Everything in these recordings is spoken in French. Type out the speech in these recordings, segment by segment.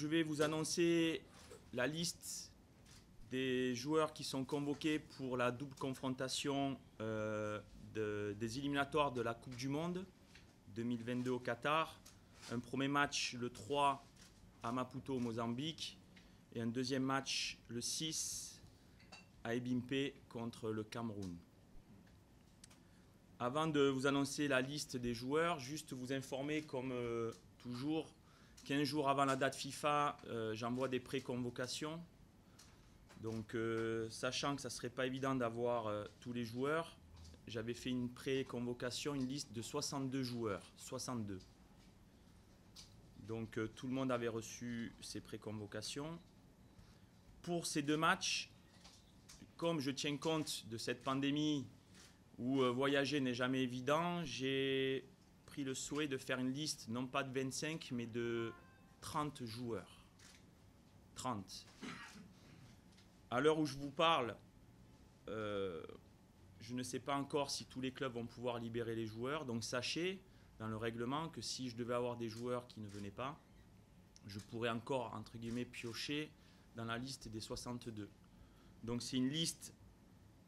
Je vais vous annoncer la liste des joueurs qui sont convoqués pour la double confrontation des éliminatoires de la Coupe du Monde 2022 au Qatar. Un premier match le 3 à Maputo au Mozambique et un deuxième match le 6 à Ebimpe contre le Cameroun. Avant de vous annoncer la liste des joueurs, juste vous informer comme toujours, 15 jours avant la date FIFA, j'envoie des pré-convocations. Donc, sachant que ça ne serait pas évident d'avoir tous les joueurs, j'avais fait une pré-convocation, une liste de 62 joueurs. 62. Donc, tout le monde avait reçu ces pré-convocations. Pour ces deux matchs, comme je tiens compte de cette pandémie où voyager n'est jamais évident, j'ai pris le souhait de faire une liste, non pas de 25, mais de 30 joueurs. 30. À l'heure où je vous parle, je ne sais pas encore si tous les clubs vont pouvoir libérer les joueurs. Donc sachez, dans le règlement, que si je devais avoir des joueurs qui ne venaient pas, je pourrais encore, entre guillemets, piocher dans la liste des 62. Donc c'est une liste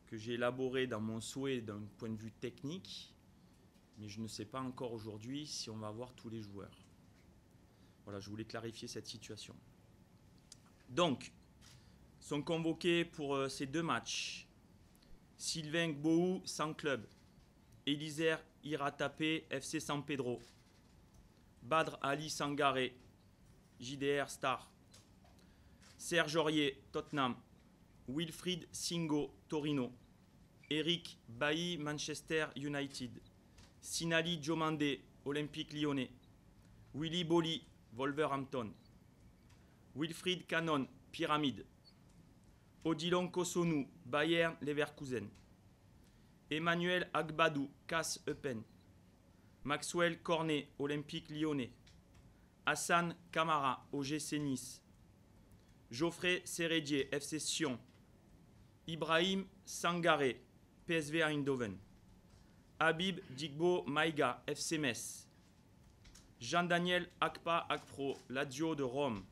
que j'ai élaborée dans mon souhait d'un point de vue technique, mais je ne sais pas encore aujourd'hui si on va avoir tous les joueurs. Voilà, je voulais clarifier cette situation. Donc, sont convoqués pour ces deux matchs Sylvain Gbou, sans club, Éliser Iratapé, FC San Pedro, Badr Ali Sangaré, JDR Star, Serge Aurier, Tottenham, Wilfried Singo, Torino, Eric Bailly, Manchester United, Sinali Diomandé, Olympique Lyonnais, Willy Bolly, Wolverhampton, Wilfried Cannon, Pyramide, Odilon Kosonou, Bayern Leverkusen, Emmanuel Agbadou, Casse Eupen, Maxwell Cornet, Olympique Lyonnais, Hassan Kamara, OGC Nice, Geoffrey Seredier, FC Sion, Ibrahim Sangaré, PSV Eindhoven, Habib Digbo Maïga, FC Metz, Jean-Daniel Akpa Akpro, Lazio de Rome,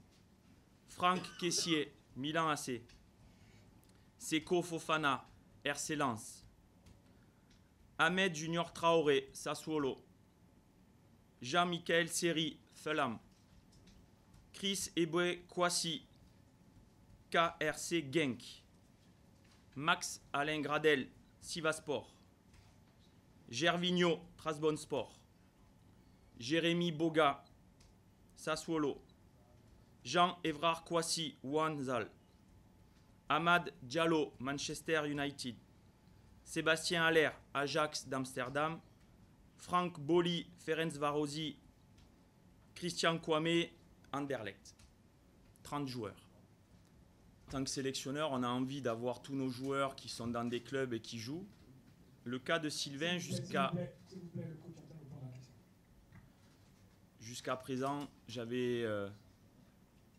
Franck Kessier, Milan AC, Seko Fofana, RC Lens, Ahmed Junior Traoré, Sassuolo, Jean-Michel Seri, Fulham, Chris Eboué Kwasi, KRC Genk, Max Alain Gradel, Sivaspor, Gervinho, Trabzonspor, Jérémy Boga, Sassuolo, Jean-Évrard Kwasi, Wanzal, Ahmad Diallo, Manchester United, Sébastien Haller, Ajax d'Amsterdam, Franck Boli, Ferencvárosi, Christian Kwame, Anderlecht. 30 joueurs. En tant que sélectionneur, on a envie d'avoir tous nos joueurs qui sont dans des clubs et qui jouent. Le cas de Sylvain, jusqu'à présent, j'avais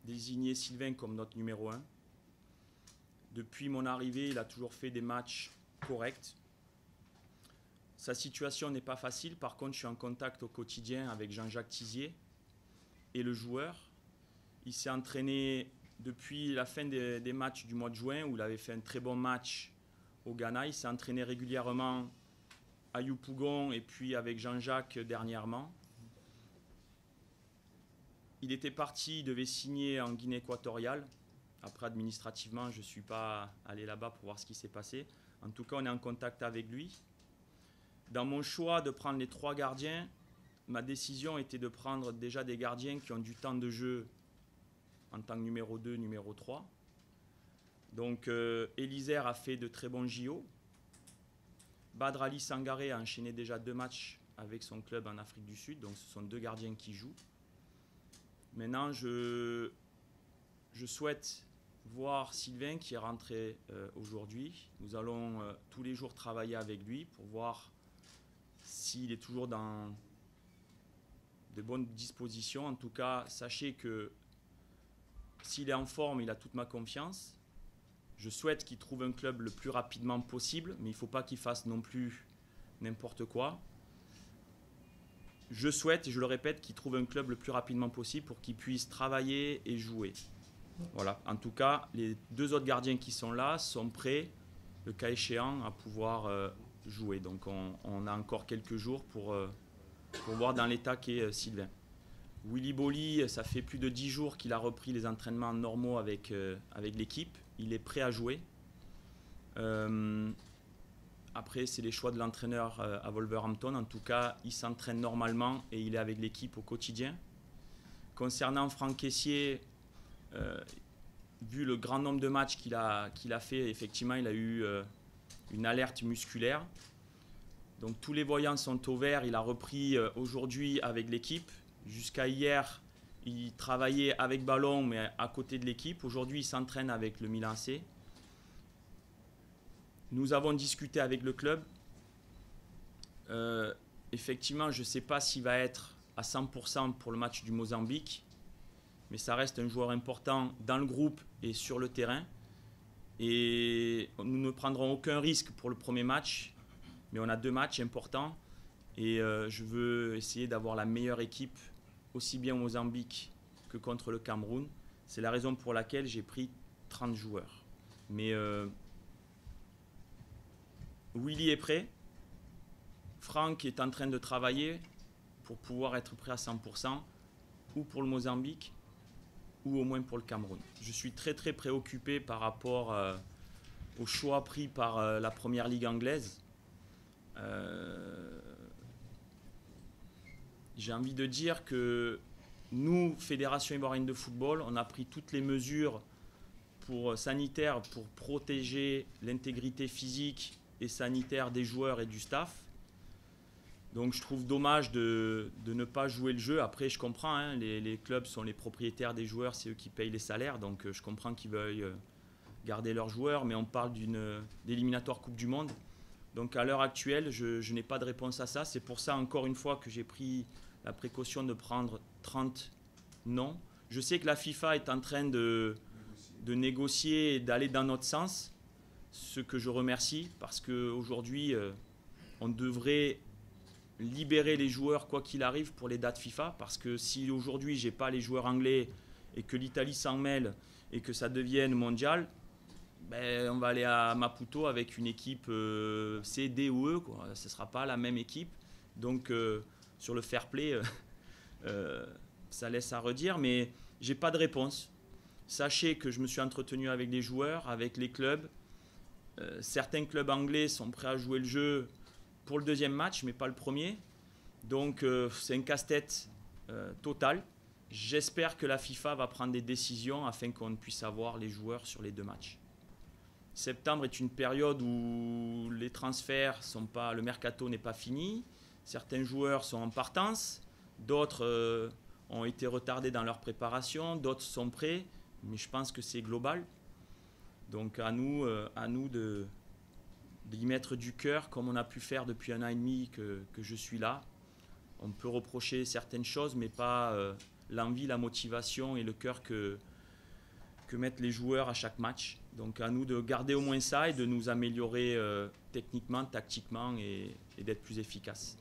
désigné Sylvain comme notre numéro 1. Depuis mon arrivée, il a toujours fait des matchs corrects. Sa situation n'est pas facile. Par contre, je suis en contact au quotidien avec Jean-Jacques Tizier et le joueur. Il s'est entraîné depuis la fin des matchs du mois de juin où il avait fait un très bon match au Ghana. Il s'est entraîné régulièrement à Yopougon et puis avec Jean-Jacques dernièrement. Il était parti, il devait signer en Guinée équatoriale. Après, administrativement, je ne suis pas allé là-bas pour voir ce qui s'est passé. En tout cas, on est en contact avec lui. Dans mon choix de prendre les 3 gardiens, ma décision était de prendre déjà des gardiens qui ont du temps de jeu en tant que numéro 2, numéro 3. Donc, Éliser a fait de très bons JO. Badr Ali Sangaré a enchaîné déjà 2 matchs avec son club en Afrique du Sud. Donc, ce sont 2 gardiens qui jouent. Maintenant, je souhaite voir Sylvain qui est rentré aujourd'hui. Nous allons tous les jours travailler avec lui pour voir s'il est toujours dans de bonnes dispositions. En tout cas, sachez que s'il est en forme, il a toute ma confiance. Je souhaite qu'il trouve un club le plus rapidement possible, mais il ne faut pas qu'il fasse non plus n'importe quoi. je souhaite, et je le répète, qu'ils trouvent un club le plus rapidement possible pour qu'ils puissent travailler et jouer. Voilà. En tout cas, les 2 autres gardiens qui sont là sont prêts, le cas échéant, à pouvoir jouer. Donc on a encore quelques jours pour voir dans l'état qu'est Sylvain. Willy Boly, ça fait plus de 10 jours qu'il a repris les entraînements normaux avec l'équipe. Il est prêt à jouer. Après, c'est les choix de l'entraîneur à Wolverhampton. En tout cas, il s'entraîne normalement et il est avec l'équipe au quotidien. Concernant Franck Kessié, vu le grand nombre de matchs qu'il a fait, effectivement, il a eu une alerte musculaire. Donc tous les voyants sont au vert. Il a repris aujourd'hui avec l'équipe. Jusqu'à hier, il travaillait avec ballon, mais à côté de l'équipe. Aujourd'hui, il s'entraîne avec le Milan AC. Nous avons discuté avec le club. Effectivement, je ne sais pas s'il va être à 100% pour le match du Mozambique, mais ça reste un joueur important dans le groupe et sur le terrain. Et nous ne prendrons aucun risque pour le premier match, mais on a 2 matchs importants. Et je veux essayer d'avoir la meilleure équipe, aussi bien au Mozambique que contre le Cameroun. C'est la raison pour laquelle j'ai pris 30 joueurs. Mais Willy est prêt. Franck est en train de travailler pour pouvoir être prêt à 100%, ou pour le Mozambique, ou au moins pour le Cameroun. Je suis très très préoccupé par rapport au choix pris par la première ligue anglaise. J'ai envie de dire que nous, Fédération ivoirienne de football, on a pris toutes les mesures sanitaires pour protéger l'intégrité physique et sanitaire des joueurs et du staff. Donc je trouve dommage de ne pas jouer le jeu. Après, je comprends, hein, les clubs sont les propriétaires des joueurs, c'est eux qui payent les salaires. Donc je comprends qu'ils veuillent garder leurs joueurs, mais on parle d'éliminatoire Coupe du Monde. Donc à l'heure actuelle, je n'ai pas de réponse à ça. C'est pour ça, encore une fois, que j'ai pris la précaution de prendre 30 noms. Je sais que la FIFA est en train de négocier et d'aller dans notre sens, ce que je remercie, parce qu'aujourd'hui, on devrait libérer les joueurs quoi qu'il arrive pour les dates FIFA, parce que si aujourd'hui, je n'ai pas les joueurs anglais et que l'Italie s'en mêle et que ça devienne mondial, ben, on va aller à Maputo avec une équipe C, D ou E, quoi. Ce ne sera pas la même équipe. Donc, sur le fair play, ça laisse à redire, mais je n'ai pas de réponse. Sachez que je me suis entretenu avec les joueurs, avec les clubs. Certains clubs anglais sont prêts à jouer le jeu pour le 2e match, mais pas le premier. Donc, c'est un casse-tête total. J'espère que la FIFA va prendre des décisions afin qu'on puisse avoir les joueurs sur les 2 matchs. Septembre est une période où les transferts sont pas, le mercato n'est pas fini. Certains joueurs sont en partance, d'autres ont été retardés dans leur préparation, d'autres sont prêts, mais je pense que c'est global. Donc à nous d'y mettre du cœur, comme on a pu faire depuis 1 an et demi que je suis là. On peut reprocher certaines choses, mais pas l'envie, la motivation et le cœur que mettent les joueurs à chaque match. Donc à nous de garder au moins ça et de nous améliorer techniquement, tactiquement et d'être plus efficaces.